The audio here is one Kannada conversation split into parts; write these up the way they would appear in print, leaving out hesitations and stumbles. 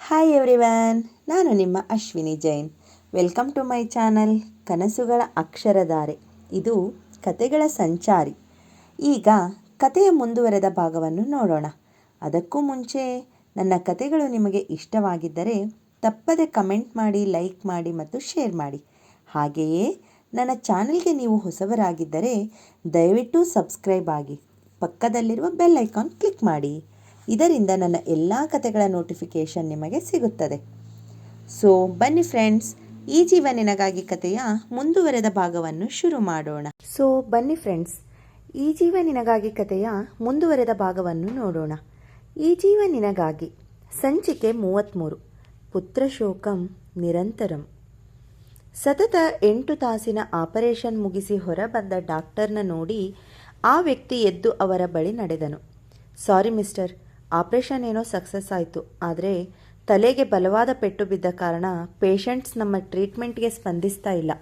ಹಾಯ್ ಎವ್ರಿವನ್, ನಾನು ನಿಮ್ಮ Ashwini Jain. Welcome to my channel ಕನಸುಗಳ ಅಕ್ಷರಧಾರೆ. ಇದು ಕತೆಗಳ ಸಂಚಾರಿ. ಈಗ ಕತೆಯ ಮುಂದುವರೆದ ಭಾಗವನ್ನು ನೋಡೋಣ. ಅದಕ್ಕೂ ಮುಂಚೆ ನನ್ನ ಕತೆಗಳು ನಿಮಗೆ ಇಷ್ಟವಾಗಿದ್ದರೆ ತಪ್ಪದೆ ಕಮೆಂಟ್ ಮಾಡಿ, ಲೈಕ್ ಮಾಡಿ ಮತ್ತು ಶೇರ್ ಮಾಡಿ. ಹಾಗೆಯೇ ನನ್ನ ಚಾನಲ್ಗೆ ನೀವು ಹೊಸಬರಾಗಿದ್ದರೆ ದಯವಿಟ್ಟು ಸಬ್ಸ್ಕ್ರೈಬ್ ಆಗಿ, ಪಕ್ಕದಲ್ಲಿರುವ ಬೆಲ್ ಐಕಾನ್ ಕ್ಲಿಕ್ ಮಾಡಿ. ಇದರಿಂದ ನನ್ನ ಎಲ್ಲ ಕತೆಗಳ ನೋಟಿಫಿಕೇಷನ್ ನಿಮಗೆ ಸಿಗುತ್ತದೆ. ಸೊ ಬನ್ನಿ ಫ್ರೆಂಡ್ಸ್, ಈ ಜೀವ ನಿನಗಾಗಿ ಕತೆಯ ಮುಂದುವರೆದ ಭಾಗವನ್ನು ಶುರು ಮಾಡೋಣ. ಈ ಜೀವ ನಿನಗಾಗಿ ಕತೆಯ ಮುಂದುವರೆದ ಭಾಗವನ್ನು ನೋಡೋಣ. ಈ ಜೀವ ನಿನಗಾಗಿ ಸಂಚಿಕೆ 33. ಪುತ್ರಶೋಕಂ ನಿರಂತರಂ. ಸತತ 8 ತಾಸಿನ ಆಪರೇಷನ್ ಮುಗಿಸಿ ಹೊರಬಂದ ಡಾಕ್ಟರ್ನ ನೋಡಿ ಆ ವ್ಯಕ್ತಿ ಎದ್ದು ಅವರ ಬಳಿ ನಡೆದನು. ಸಾರಿ ಮಿಸ್ಟರ್, ಆಪರೇಷನ್ ಏನೋ ಸಕ್ಸಸ್ ಆಯಿತು, ಆದರೆ ತಲೆಗೆ ಬಲವಾದ ಪೆಟ್ಟು ಬಿದ್ದ ಕಾರಣ ಪೇಷಂಟ್ಸ್ ನಮ್ಮ ಟ್ರೀಟ್ಮೆಂಟ್ಗೆ ಸ್ಪಂದಿಸ್ತಾ ಇಲ್ಲ.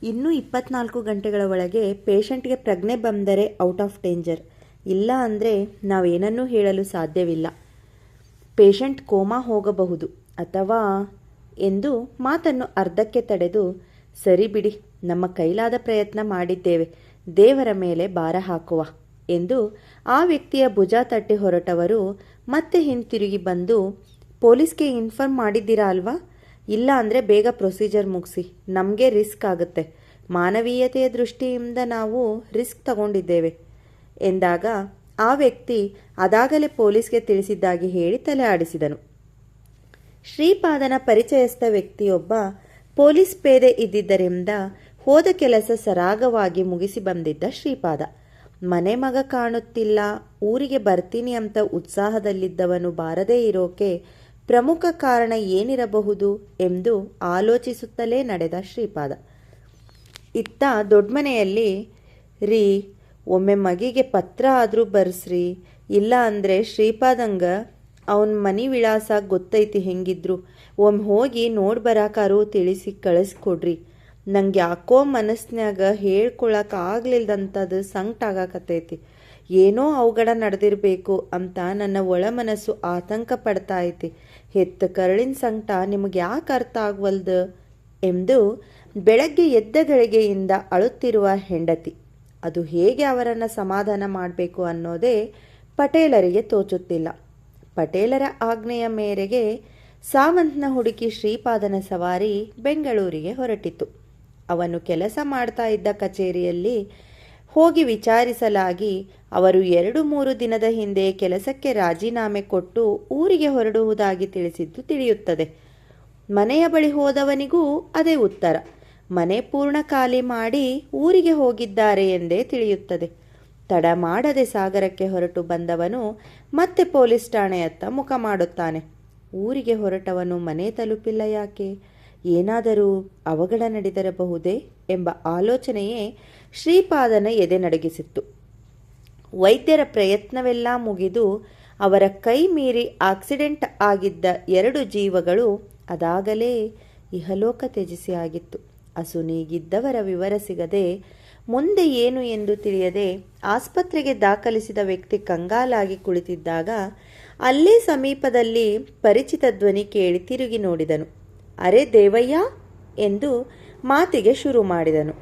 ಇನ್ನೂ 24 ಗಂಟೆಗಳ ಒಳಗೆ ಪೇಷಂಟ್ಗೆ ಪ್ರಜ್ಞೆ ಬಂದರೆ ಔಟ್ ಆಫ್ ಡೇಂಜರ್, ಇಲ್ಲ ಅಂದರೆ ನಾವೇನನ್ನೂ ಹೇಳಲು ಸಾಧ್ಯವಿಲ್ಲ. ಪೇಷಂಟ್ ಕೋಮಾ ಹೋಗಬಹುದು ಅಥವಾ ಎಂದು ಮಾತನ್ನು ಅರ್ಧಕ್ಕೆ ತಡೆದು, ಸರಿ ಬಿಡಿ, ನಮ್ಮ ಕೈಲಾದ ಪ್ರಯತ್ನ ಮಾಡಿದ್ದೇವೆ, ದೇವರ ಮೇಲೆ ಭಾರ ಹಾಕುವ ಎಂದು ಆ ವ್ಯಕ್ತಿಯ ಭುಜ ತಟ್ಟಿ ಹೊರಟವರು ಮತ್ತೆ ಹಿಂತಿರುಗಿ ಬಂದು, ಪೊಲೀಸ್ಗೆ ಇನ್ಫಾರ್ಮ್ ಮಾಡಿದ್ದೀರಾ ಅಲ್ವಾ? ಇಲ್ಲ ಅಂದರೆ ಬೇಗ ಪ್ರೊಸೀಜರ್ ಮುಗಿಸಿ, ನಮಗೆ ರಿಸ್ಕ್ ಆಗುತ್ತೆ, ಮಾನವೀಯತೆಯ ದೃಷ್ಟಿಯಿಂದ ನಾವು ರಿಸ್ಕ್ ತಗೊಂಡಿದ್ದೇವೆ ಎಂದಾಗ ಆ ವ್ಯಕ್ತಿ ಅದಾಗಲೇ ಪೊಲೀಸ್ಗೆ ತಿಳಿಸಿದ್ದಾಗಿ ಹೇಳಿ ತಲೆ ಆಡಿಸಿದನು. ಶ್ರೀಪಾದನ ಪರಿಚಯಸ್ಥ ವ್ಯಕ್ತಿಯೊಬ್ಬ ಪೊಲೀಸ್ ಪೇದೆ ಇದ್ದಿದ್ದರಿಂದ ಹೋದ ಕೆಲಸ ಸರಾಗವಾಗಿ ಮುಗಿಸಿ ಬಂದಿದ್ದ ಶ್ರೀಪಾದ. ಮನೆ ಮಗ ಕಾಣುತ್ತಿಲ್ಲ, ಊರಿಗೆ ಬರ್ತೀನಿ ಅಂತ ಉತ್ಸಾಹದಲ್ಲಿದ್ದವನು ಬಾರದೇ ಇರೋಕೆ ಪ್ರಮುಖ ಕಾರಣ ಏನಿರಬಹುದು ಎಂದು ಆಲೋಚಿಸುತ್ತಲೇ ನಡೆದ ಶ್ರೀಪಾದ. ಇತ್ತ ದೊಡ್ಡಮನೆಯಲ್ಲಿ, ರೀ ಒಮ್ಮೆ ಮಗಿಗೆ ಪತ್ರ ಆದರೂ ಬರ್ಸ್ರಿ, ಇಲ್ಲ ಅಂದರೆ ಶ್ರೀಪಾದಂಗ ಅವನ ಮನೆ ವಿಳಾಸ ಗೊತ್ತೈತಿ, ಹೆಂಗಿದ್ರು ಒಮ್ಮೆ ಹೋಗಿ ನೋಡಿ ಬರಾಕಾರು ತಿಳಿಸಿ ಕಳಿಸ್ಕೊಡ್ರಿ, ನಂಗೆ ಯಾಕೋ ಮನಸ್ನ್ಯಾಗ ಹೇಳ್ಕೊಳಕ್ಕೆ ಆಗ್ಲಿಲ್ದಂಥದ್ದು ಸಂಕಟ ಆಗಾಕತ್ತೈತಿ, ಏನೋ ಅವಘಡ ನಡೆದಿರಬೇಕು ಅಂತ ನನ್ನ ಒಳ ಮನಸ್ಸು ಆತಂಕ ಪಡ್ತಾ ಐತಿ, ಹೆತ್ತ ಕರಳಿನ ಸಂಕಟ ನಿಮಗೆ ಯಾಕೆ ಅರ್ಥ ಆಗ್ವಲ್ದು ಎಂದು ಬೆಳಗ್ಗೆ ಎದ್ದ ಗಳಿಗೆಯಿಂದ ಅಳುತ್ತಿರುವ ಹೆಂಡತಿ. ಅದು ಹೇಗೆ ಅವರನ್ನು ಸಮಾಧಾನ ಮಾಡಬೇಕು ಅನ್ನೋದೇ ಪಟೇಲರಿಗೆ ತೋಚುತ್ತಿಲ್ಲ. ಪಟೇಲರ ಆಜ್ಞೆಯ ಮೇರೆಗೆ ಸಾವಂತ್ನ ಹುಡುಕಿ ಶ್ರೀಪಾದನ ಸವಾರಿ ಬೆಂಗಳೂರಿಗೆ ಹೊರಟಿತು. ಅವನು ಕೆಲಸ ಮಾಡ್ತಾ ಇದ್ದ ಕಚೇರಿಯಲ್ಲಿ ಹೋಗಿ ವಿಚಾರಿಸಲಾಗಿ ಅವರು 2-3 ದಿನದ ಹಿಂದೆ ಕೆಲಸಕ್ಕೆ ರಾಜೀನಾಮೆ ಕೊಟ್ಟು ಊರಿಗೆ ಹೊರಡುವುದಾಗಿ ತಿಳಿಸಿದ್ದು ತಿಳಿಯುತ್ತದೆ. ಮನೆಯ ಬಳಿ ಹೋದವನಿಗೂ ಅದೇ ಉತ್ತರ, ಮನೆ ಪೂರ್ಣ ಖಾಲಿ ಮಾಡಿ ಊರಿಗೆ ಹೋಗಿದ್ದಾರೆ ಎಂದೇ ತಿಳಿಯುತ್ತದೆ. ತಡ ಮಾಡದೆ ಸಾಗರಕ್ಕೆ ಹೊರಟು ಬಂದವನು ಮತ್ತೆ ಪೊಲೀಸ್ ಠಾಣೆಯತ್ತ ಮುಖ ಮಾಡುತ್ತಾನೆ. ಊರಿಗೆ ಹೊರಟವನು ಮನೆ ತಲುಪಿಲ್ಲ ಯಾಕೆ? ಏನಾದರೂ ಅವಘಡ ನಡೆದಿರಬಹುದೇ ಎಂಬ ಆಲೋಚನೆಯೇ ಶ್ರೀಪಾದನ ಎದೆ ನಡಗಿಸಿತ್ತು. ವೈದ್ಯರ ಪ್ರಯತ್ನವೆಲ್ಲ ಮುಗಿದು ಅವರ ಕೈ ಮೀರಿ ಆಕ್ಸಿಡೆಂಟ್ ಆಗಿದ್ದ 2 ಜೀವಗಳು ಅದಾಗಲೇ ಇಹಲೋಕ ತ್ಯಜಿಸಿ ಆಗಿತ್ತು. ಅಸುನೀಗಿದ್ದವರ ವಿವರ ಸಿಗದೆ ಮುಂದೆ ಏನು ಎಂದು ತಿಳಿಯದೆ ಆಸ್ಪತ್ರೆಗೆ ದಾಖಲಿಸಿದ ವ್ಯಕ್ತಿ ಕಂಗಾಲಾಗಿ ಕುಳಿತಿದ್ದಾಗ ಅಲ್ಲೇ ಸಮೀಪದಲ್ಲಿ ಪರಿಚಿತ ಧ್ವನಿ ಕೇಳಿ ತಿರುಗಿ ನೋಡಿದನು. ಅರೆ ದೇವಯ್ಯ ಎಂದು ಮಾತಿಗೆ ಶುರು ಮಾಡಿದನು.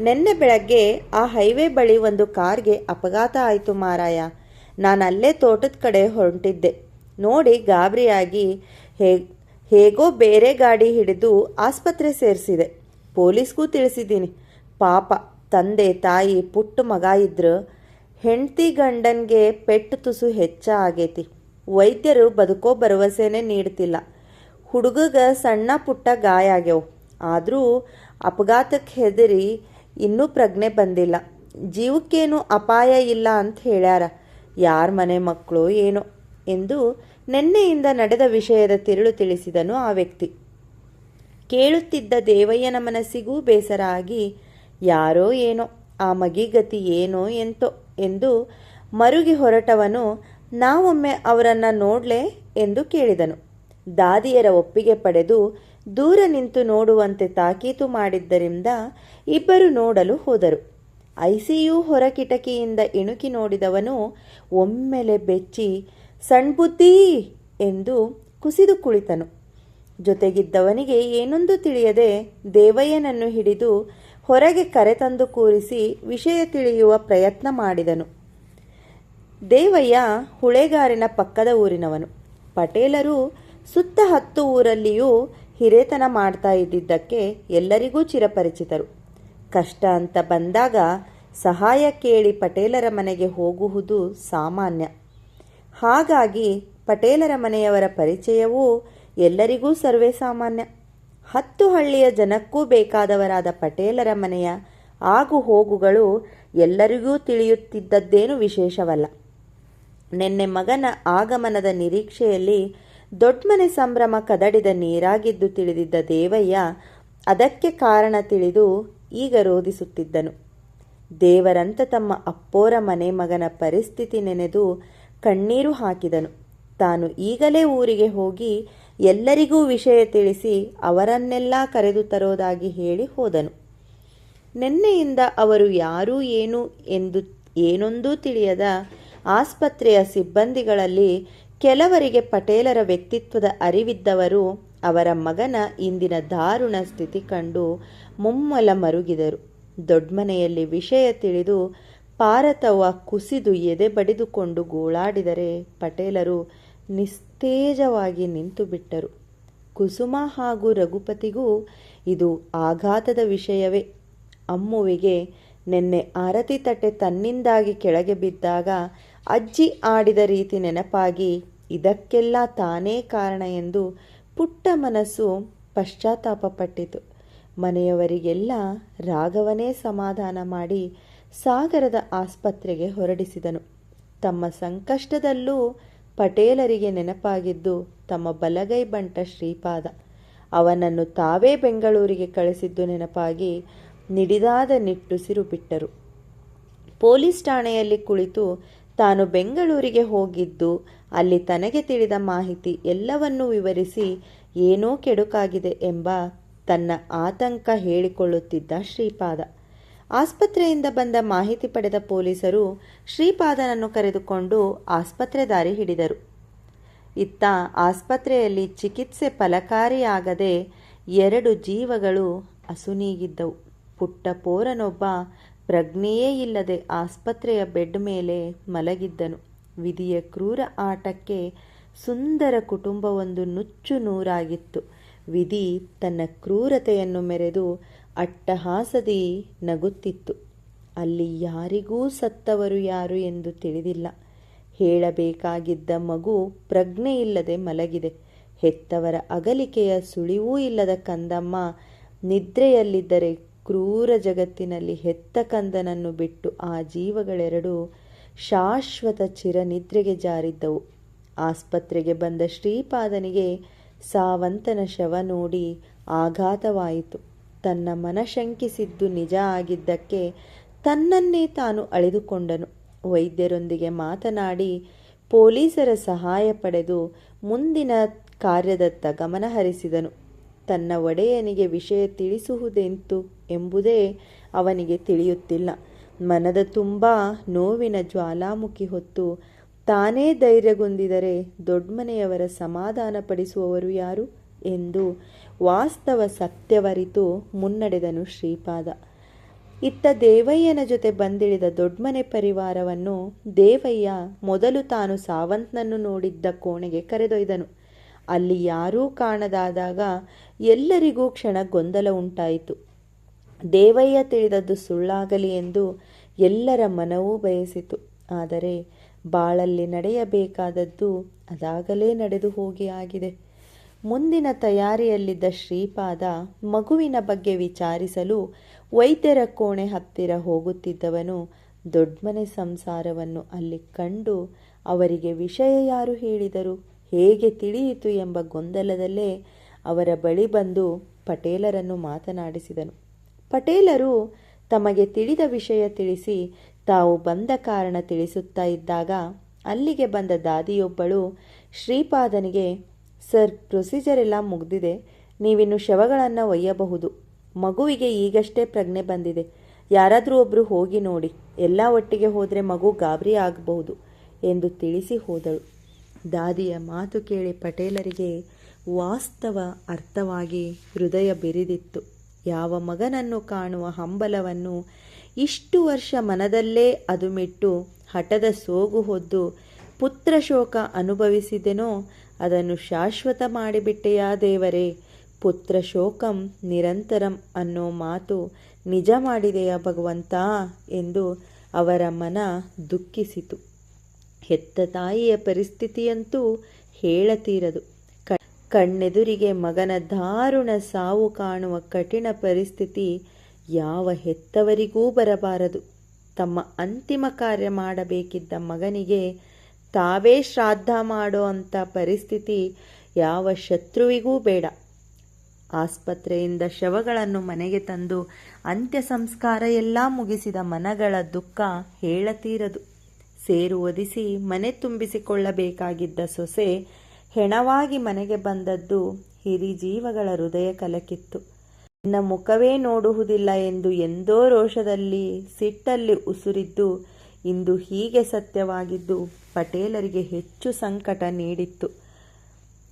ನೆನ್ನೆ ಬೆಳಗ್ಗೆ ಆ ಹೈವೇ ಬಳಿ ಒಂದು ಕಾರ್ಗೆ ಅಪಘಾತ ಆಯಿತು ಮಾರಾಯ, ನಾನು ಅಲ್ಲೇ ತೋಟದ ಕಡೆ ಹೊರಟಿದ್ದೆ, ನೋಡಿ ಗಾಬರಿಯಾಗಿ ಹೇಗೋ ಬೇರೆ ಗಾಡಿ ಹಿಡಿದು ಆಸ್ಪತ್ರೆ ಸೇರಿಸಿದೆ, ಪೊಲೀಸ್ಗೂ ತಿಳಿಸಿದ್ದೀನಿ. ಪಾಪ ತಂದೆ ತಾಯಿ ಪುಟ್ಟ ಮಗ ಇದ್ರು, ಹೆಂಡತಿ ಗಂಡನ್ಗೆ ಪೆಟ್ಟು ತುಸು ಹೆಚ್ಚ ಆಗೈತಿ, ವೈದ್ಯರು ಬದುಕೋ ಭರವಸೆನೇ ನೀಡ್ತಿಲ್ಲ, ಹುಡುಗಗ ಸಣ್ಣ ಪುಟ್ಟ ಗಾಯ ಆಗ್ಯವು, ಆದರೂ ಅಪಘಾತಕ್ಕೆ ಹೆದರಿ ಇನ್ನೂ ಪ್ರಜ್ಞೆ ಬಂದಿಲ್ಲ, ಜೀವಕ್ಕೇನು ಅಪಾಯ ಇಲ್ಲ ಅಂತ ಹೇಳ್ಯಾರ, ಯಾರ ಮನೆ ಮಕ್ಕಳು ಏನೋ ಎಂದು ನೆನ್ನೆಯಿಂದ ನಡೆದ ವಿಷಯದ ತಿರುಳು ತಿಳಿಸಿದನು ಆ ವ್ಯಕ್ತಿ. ಕೇಳುತ್ತಿದ್ದ ದೇವಯ್ಯನ ಮನಸ್ಸಿಗೂ ಬೇಸರ ಆಗಿ, ಯಾರೋ ಏನೋ ಆ ಮಗಿಗತಿ ಏನೋ ಎಂತೋ ಎಂದು ಮರುಗಿ ಹೊರಟವನು, ನಾವೊಮ್ಮೆ ಅವರನ್ನು ನೋಡ್ಲೆ ಎಂದು ಕೇಳಿದನು. ದಾದಿಯರ ಒಪ್ಪಿಗೆ ಪಡೆದು ದೂರ ನಿಂತು ನೋಡುವಂತೆ ತಾಕೀತು ಮಾಡಿದ್ದರಿಂದ ಇಬ್ಬರು ನೋಡಲು ಹೋದರು. ಐಸಿಯು ಹೊರ ಕಿಟಕಿಯಿಂದ ಇಣುಕಿ ನೋಡಿದವನು ಒಮ್ಮೆಲೆ ಬೆಚ್ಚಿ, ಸಣ್ಬುದ್ಧಿ ಎಂದು ಕುಸಿದು ಕುಳಿತನು. ಜೊತೆಗಿದ್ದವನಿಗೆ ಏನೊಂದು ತಿಳಿಯದೆ ದೇವಯ್ಯನನ್ನು ಹಿಡಿದು ಹೊರಗೆ ಕರೆತಂದು ಕೂರಿಸಿ ವಿಷಯ ತಿಳಿಯುವ ಪ್ರಯತ್ನ ಮಾಡಿದನು. ದೇವಯ್ಯ ಹುಳೆಗಾರಿನ ಪಕ್ಕದ ಊರಿನವನು. ಪಟೇಲರು ಸುತ್ತ 10 ಊರಲ್ಲಿಯೂ ಹಿರೇತನ ಮಾಡ್ತಾ ಇದ್ದಿದ್ದಕ್ಕೆ ಎಲ್ಲರಿಗೂ ಚಿರಪರಿಚಿತರು. ಕಷ್ಟ ಅಂತ ಬಂದಾಗ ಸಹಾಯ ಕೇಳಿ ಪಟೇಲರ ಮನೆಗೆ ಹೋಗುವುದು ಸಾಮಾನ್ಯ. ಹಾಗಾಗಿ ಪಟೇಲರ ಮನೆಯವರ ಪರಿಚಯವೂ ಎಲ್ಲರಿಗೂ ಸರ್ವೇ ಸಾಮಾನ್ಯ. 10 ಹಳ್ಳಿಯ ಜನಕ್ಕೂ ಬೇಕಾದವರಾದ ಪಟೇಲರ ಮನೆಯ ಆಗು ಹೋಗುಗಳು ಎಲ್ಲರಿಗೂ ತಿಳಿಯುತ್ತಿದ್ದದ್ದೇನು ವಿಶೇಷವಲ್ಲ. ನಿನ್ನೆ ಮಗನ ಆಗಮನದ ನಿರೀಕ್ಷೆಯಲ್ಲಿ ದೊಡ್ಡಮನೆ ಸಂಭ್ರಮ ಕದಡಿದ ನೀರಾಗಿದ್ದು ತಿಳಿದಿದ್ದ ದೇವಯ್ಯ ಅದಕ್ಕೆ ಕಾರಣ ತಿಳಿದು ಈಗ ರೋಧಿಸುತ್ತಿದ್ದನು. ದೇವರಂತ ತಮ್ಮ ಅಪ್ಪೋರ ಮನೆ ಮಗನ ಪರಿಸ್ಥಿತಿ ನೆನೆದು ಕಣ್ಣೀರು ಹಾಕಿದನು. ತಾನು ಈಗಲೇ ಊರಿಗೆ ಹೋಗಿ ಎಲ್ಲರಿಗೂ ವಿಷಯ ತಿಳಿಸಿ ಅವರನ್ನೆಲ್ಲ ಕರೆದು ತರೋದಾಗಿ ಹೇಳಿ ಹೋದನು. ನಿನ್ನೆಯಿಂದ ಅವರು ಯಾರೂ ಏನು ಎಂದು ಏನೊಂದೂ ತಿಳಿಯದ ಆಸ್ಪತ್ರೆಯ ಸಿಬ್ಬಂದಿಗಳಲ್ಲಿ ಕೆಲವರಿಗೆ ಪಟೇಲರ ವ್ಯಕ್ತಿತ್ವದ ಅರಿವಿದ್ದವರು ಅವರ ಮಗನ ಇಂದಿನ ದಾರುಣ ಸ್ಥಿತಿ ಕಂಡು ಮುಮ್ಮಲ ಮರುಗಿದರು. ದೊಡ್ಡಮನೆಯಲ್ಲಿ ವಿಷಯ ತಿಳಿದು ಪಾರತವ್ವ ಕುಸಿದು ಎದೆ ಬಡಿದುಕೊಂಡು ಗೋಳಾಡಿದರೆ ಪಟೇಲರು ನಿಸ್ತೇಜವಾಗಿ ನಿಂತು ಬಿಟ್ಟರು. ಕುಸುಮ ಹಾಗೂ ರಘುಪತಿಗೂ ಇದು ಆಘಾತದ ವಿಷಯವೇ. ಅಮ್ಮುವಿಗೆ ನಿನ್ನೆ ಆರತಿ ತಟ್ಟೆ ತನ್ನಿಂದಾಗಿ ಕೆಳಗೆ ಬಿದ್ದಾಗ ಅಜ್ಜಿ ಆಡಿದ ರೀತಿ ನೆನಪಾಗಿ ಇದಕ್ಕೆಲ್ಲ ತಾನೇ ಕಾರಣ ಎಂದು ಪುಟ್ಟ ಮನಸ್ಸು ಪಶ್ಚಾತ್ತಾಪಪಟ್ಟಿತು. ಮನೆಯವರಿಗೆಲ್ಲ ರಾಘವನೇ ಸಮಾಧಾನ ಮಾಡಿ ಸಾಗರದ ಆಸ್ಪತ್ರೆಗೆ ಹೊರಡಿಸಿದನು. ತಮ್ಮ ಸಂಕಷ್ಟದಲ್ಲೂ ಪಟೇಲರಿಗೆ ನೆನಪಾಗಿದ್ದು ತಮ್ಮ ಬಲಗೈ ಬಂಟ ಶ್ರೀಪಾದ. ಅವನನ್ನು ತಾವೇ ಬೆಂಗಳೂರಿಗೆ ಕಳಿಸಿದ್ದು ನೆನಪಾಗಿ ನಿಡಿದಾದ ನಿಟ್ಟುಸಿರು ಬಿಟ್ಟರು. ಪೊಲೀಸ್ ಠಾಣೆಯಲ್ಲಿ ಕುಳಿತು ತಾನು ಬೆಂಗಳೂರಿಗೆ ಹೋಗಿದ್ದು ಅಲ್ಲಿ ತನಗೆ ತಿಳಿದ ಮಾಹಿತಿ ಎಲ್ಲವನ್ನೂ ವಿವರಿಸಿ ಏನೋ ಕೆಡುಕಾಗಿದೆ ಎಂಬ ತನ್ನ ಆತಂಕ ಹೇಳಿಕೊಳ್ಳುತ್ತಿದ್ದ ಶ್ರೀಪಾದ. ಆಸ್ಪತ್ರೆಯಿಂದ ಬಂದ ಮಾಹಿತಿ ಪಡೆದ ಪೊಲೀಸರು ಶ್ರೀಪಾದನನ್ನು ಕರೆದುಕೊಂಡು ಆಸ್ಪತ್ರೆ ದಾರಿ ಹಿಡಿದರು. ಇತ್ತ ಆಸ್ಪತ್ರೆಯಲ್ಲಿ ಚಿಕಿತ್ಸೆ ಫಲಕಾರಿಯಾಗದೆ 2 ಜೀವಗಳು ಅಸುನೀಗಿದ್ದವು. ಪುಟ್ಟ ಪೋರನೊಬ್ಬ ಪ್ರಜ್ಞೆಯೇ ಇಲ್ಲದೆ ಆಸ್ಪತ್ರೆಯ ಬೆಡ್ ಮೇಲೆ ಮಲಗಿದ್ದನು. ವಿಧಿಯ ಕ್ರೂರ ಆಟಕ್ಕೆ ಸುಂದರ ಕುಟುಂಬವೊಂದು ನುಚ್ಚು ನೂರಾಗಿತ್ತು. ವಿಧಿ ತನ್ನ ಕ್ರೂರತೆಯನ್ನು ಮೆರೆದು ಅಟ್ಟಹಾಸದಿ ನಗುತ್ತಿತ್ತು. ಅಲ್ಲಿ ಯಾರಿಗೂ ಸತ್ತವರು ಯಾರು ಎಂದು ತಿಳಿದಿಲ್ಲ. ಹೇಳಬೇಕಾಗಿದ್ದ ಮಗು ಪ್ರಜ್ಞೆ ಇಲ್ಲದೆ ಮಲಗಿದೆ. ಹೆತ್ತವರ ಅಗಲಿಕೆಯ ಸುಳಿವೂ ಇಲ್ಲದ ಕಂದಮ್ಮ ನಿದ್ರೆಯಲ್ಲಿದ್ದರೆ ಕ್ರೂರ ಜಗತ್ತಿನಲ್ಲಿ ಹೆತ್ತ ಕಂದನನ್ನು ಬಿಟ್ಟು ಆ ಜೀವಗಳೆರಡೂ ಶಾಶ್ವತ ಚಿರನಿದ್ರೆಗೆ ಜಾರಿದ್ದವು. ಆಸ್ಪತ್ರೆಗೆ ಬಂದ ಶ್ರೀಪಾದನಿಗೆ ಸಾವಂತನ ಶವ ನೋಡಿ ಆಘಾತವಾಯಿತು. ತನ್ನ ಮನಶಂಕಿಸಿದ್ದು ನಿಜ ಆಗಿದ್ದಕ್ಕೆ ತನ್ನನ್ನೇ ತಾನು ಅಳೆದುಕೊಂಡನು. ವೈದ್ಯರೊಂದಿಗೆ ಮಾತನಾಡಿ ಪೊಲೀಸರ ಸಹಾಯ ಪಡೆದು ಮುಂದಿನ ಕಾರ್ಯದತ್ತ ಗಮನಹರಿಸಿದನು. ತನ್ನ ಒಡೆಯನಿಗೆ ವಿಷಯ ತಿಳಿಸುವುದೆಂತು ಎಂಬುದೇ ಅವನಿಗೆ ತಿಳಿಯುತ್ತಿಲ್ಲ. ಮನದ ತುಂಬ ನೋವಿನ ಜ್ವಾಲಾಮುಖಿ ಹೊತ್ತು ತಾನೇ ಧೈರ್ಯಗೊಂದಿದರೆ ದೊಡ್ಡಮನೆಯವರ ಸಮಾಧಾನಪಡಿಸುವವರು ಯಾರು ಎಂದು ವಾಸ್ತವ ಸತ್ಯವರಿತು ಮುನ್ನಡೆದನು ಶ್ರೀಪಾದ. ಇತ್ತ ದೇವಯ್ಯನ ಜೊತೆ ಬಂದಿಳಿದ ದೊಡ್ಡಮನೆ ಪರಿವಾರವನ್ನು ದೇವಯ್ಯ ಮೊದಲು ತಾನು ಸಾವಂತನನ್ನು ನೋಡಿದ್ದ ಕೋಣೆಗೆ ಕರೆದೊಯ್ದನು. ಅಲ್ಲಿ ಯಾರೂ ಕಾಣದಾದಾಗ ಎಲ್ಲರಿಗೂ ಕ್ಷಣ ಗೊಂದಲ ಉಂಟಾಯಿತು. ದೇವಯ್ಯ ತಿಳಿದದ್ದು ಸುಳ್ಳಾಗಲಿ ಎಂದು ಎಲ್ಲರ ಮನವೂ ಬಯಸಿತು. ಆದರೆ ಬಾಳಲ್ಲಿ ನಡೆಯಬೇಕಾದದ್ದು ಅದಾಗಲೇ ನಡೆದು ಹೋಗಿ ಆಗಿದೆ. ಮುಂದಿನ ತಯಾರಿಯಲ್ಲಿದ್ದ ಶ್ರೀಪಾದ ಮಗುವಿನ ಬಗ್ಗೆ ವಿಚಾರಿಸಲು ವೈದ್ಯರ ಕೋಣೆ ಹತ್ತಿರ ಹೋಗುತ್ತಿದ್ದವನು ದೊಡ್ಡಮನೆ ಸಂಸಾರವನ್ನು ಅಲ್ಲಿ ಕಂಡು ಅವರಿಗೆ ವಿಷಯ ಯಾರು ಹೇಳಿದರು, ಹೇಗೆ ತಿಳಿಯಿತು ಎಂಬ ಗೊಂದಲದಲ್ಲೇ ಅವರ ಬಳಿ ಬಂದು ಪಟೇಲರನ್ನು ಮಾತನಾಡಿಸಿದನು. ಪಟೇಲರು ತಮಗೆ ತಿಳಿದ ವಿಷಯ ತಿಳಿಸಿ ತಾವು ಬಂದ ಕಾರಣ ತಿಳಿಸುತ್ತಾ ಇದ್ದಾಗ ಅಲ್ಲಿಗೆ ಬಂದ ದಾದಿಯೊಬ್ಬಳು ಶ್ರೀಪಾದನಿಗೆ, ಸರ್, ಪ್ರೊಸೀಜರ್ ಎಲ್ಲ ಮುಗಿದಿದೆ, ನೀವಿನ್ನು ಶವಗಳನ್ನು ಒಯ್ಯಬಹುದು. ಮಗುವಿಗೆ ಈಗಷ್ಟೇ ಪ್ರಜ್ಞೆ ಬಂದಿದೆ. ಯಾರಾದರೂ ಒಬ್ಬರು ಹೋಗಿ ನೋಡಿ, ಎಲ್ಲ ಒಟ್ಟಿಗೆ ಹೋದರೆ ಮಗು ಗಾಬರಿ ಆಗಬಹುದು ಎಂದು ತಿಳಿಸಿ ಹೋದಳು. ದಾದಿಯ ಮಾತು ಕೇಳಿ ಪಟೇಲರಿಗೆ ವಾಸ್ತವ ಅರ್ಥವಾಗಿ ಹೃದಯ ಬೆರೆದಿತ್ತು. ಯಾವ ಮಗನನ್ನು ಕಾಣುವ ಹಂಬಲವನ್ನು ಇಷ್ಟು ವರ್ಷ ಮನದಲ್ಲೇ ಅದುಮಿಟ್ಟು ಹಠದ ಸೋಗು ಹೊದ್ದು ಪುತ್ರ ಶೋಕ ಅನುಭವಿಸಿದೆನೋ ಅದನ್ನು ಶಾಶ್ವತ ಮಾಡಿಬಿಟ್ಟೆಯಾ ದೇವರೇ. ಪುತ್ರ ಶೋಕಂ ನಿರಂತರಂ ಅನ್ನೋ ಮಾತು ನಿಜ ಮಾಡಿದೆಯಾ ಭಗವಂತ ಎಂದು ಅವರ ಮನ ದುಃಖಿಸಿತು. ಹೆತ್ತ ತಾಯಿಯ ಪರಿಸ್ಥಿತಿಯಂತೂ ಹೇಳತೀರದು. ಕಣ್ಣೆದುರಿಗೆ ಮಗನ ದಾರುಣ ಸಾವು ಕಾಣುವ ಕಠಿಣ ಪರಿಸ್ಥಿತಿ ಯಾವ ಹೆತ್ತವರಿಗೂ ಬರಬಾರದು. ತಮ್ಮ ಅಂತಿಮ ಕಾರ್ಯ ಮಾಡಬೇಕಿದ್ದ ಮಗನಿಗೆ ತಾವೇ ಶ್ರಾದ್ದ ಮಾಡೋ ಅಂಥ ಪರಿಸ್ಥಿತಿ ಯಾವ ಶತ್ರುವಿಗೂ ಬೇಡ. ಆಸ್ಪತ್ರೆಯಿಂದ ಶವಗಳನ್ನು ಮನೆಗೆ ತಂದು ಅಂತ್ಯ ಸಂಸ್ಕಾರ ಎಲ್ಲ ಮುಗಿಸಿದ ಮನಗಳ ದುಃಖ ಹೇಳತೀರದು. ಸೇರು ಒದಿಸಿ ಮನೆ ತುಂಬಿಸಿಕೊಳ್ಳಬೇಕಾಗಿದ್ದ ಸೊಸೆ ಹೆಣವಾಗಿ ಮನೆಗೆ ಬಂದದ್ದು ಹಿರಿಜೀವಗಳ ಹೃದಯ ಕಲಕಿತ್ತು. ನಿನ್ನ ಮುಖವೇ ನೋಡುವುದಿಲ್ಲ ಎಂದು ಎಂದೋ ರೋಷದಲ್ಲಿ ಸಿಟ್ಟಲ್ಲಿ ಉಸುರಿದ್ದು ಇಂದು ಹೀಗೆ ಸತ್ಯವಾಗಿದ್ದು ಪಟೇಲರಿಗೆ ಹೆಚ್ಚು ಸಂಕಟ ನೀಡಿತ್ತು.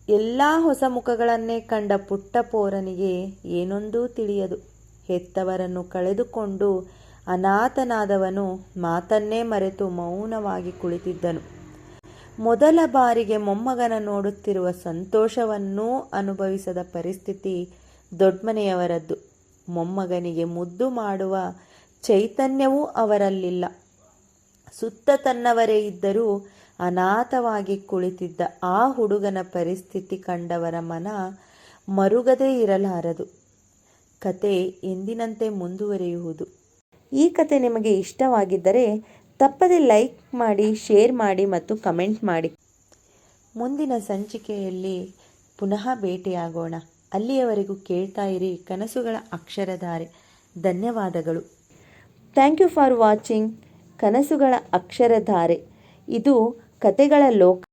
ಎಲ್ಲ ಹೊಸ ಮುಖಗಳನ್ನೇ ಕಂಡ ಪುಟ್ಟ ಪೋರನಿಗೆ ಏನೊಂದೂ ತಿಳಿಯದು. ಹೆತ್ತವರನ್ನು ಕಳೆದುಕೊಂಡು ಅನಾಥನಾದವನು ಮಾತನ್ನೇ ಮರೆತು ಮೌನವಾಗಿ ಕುಳಿತಿದ್ದನು. ಮೊದಲ ಬಾರಿಗೆ ಮೊಮ್ಮಗನ ನೋಡುತ್ತಿರುವ ಸಂತೋಷವನ್ನೂ ಅನುಭವಿಸದ ಪರಿಸ್ಥಿತಿ ದೊಡ್ಮನೆಯವರದ್ದು. ಮೊಮ್ಮಗನಿಗೆ ಮುದ್ದು ಮಾಡುವ ಚೈತನ್ಯವೂ ಅವರಲ್ಲಿಲ್ಲ. ಸುತ್ತ ತನ್ನವರೇ ಇದ್ದರೂ ಅನಾಥವಾಗಿ ಕುಳಿತಿದ್ದ ಆ ಹುಡುಗನ ಪರಿಸ್ಥಿತಿ ಕಂಡವರ ಮನ ಮರುಗದೇ ಇರಲಾರದು. ಕತೆ ಎಂದಿನಂತೆ ಮುಂದುವರಿಯುವುದು. ಈ ಕತೆ ನಿಮಗೆ ಇಷ್ಟವಾಗಿದ್ದರೆ ತಪ್ಪದೆ ಲೈಕ್ ಮಾಡಿ, ಶೇರ್ ಮಾಡಿ ಮತ್ತು ಕಮೆಂಟ್ ಮಾಡಿ. ಮುಂದಿನ ಸಂಚಿಕೆಯಲ್ಲಿ ಪುನಃ ಭೇಟಿಯಾಗೋಣ. ಅಲ್ಲಿಯವರೆಗೂ ಕೇಳ್ತಾ ಇರಿ ಕನಸುಗಳ ಅಕ್ಷರಧಾರೆ. ಧನ್ಯವಾದಗಳು. ಥ್ಯಾಂಕ್ ಯು ಫಾರ್ ವಾಚಿಂಗ್ ಕನಸುಗಳ ಅಕ್ಷರಧಾರೆ. ಇದು ಕತೆಗಳ ಲೋಕ.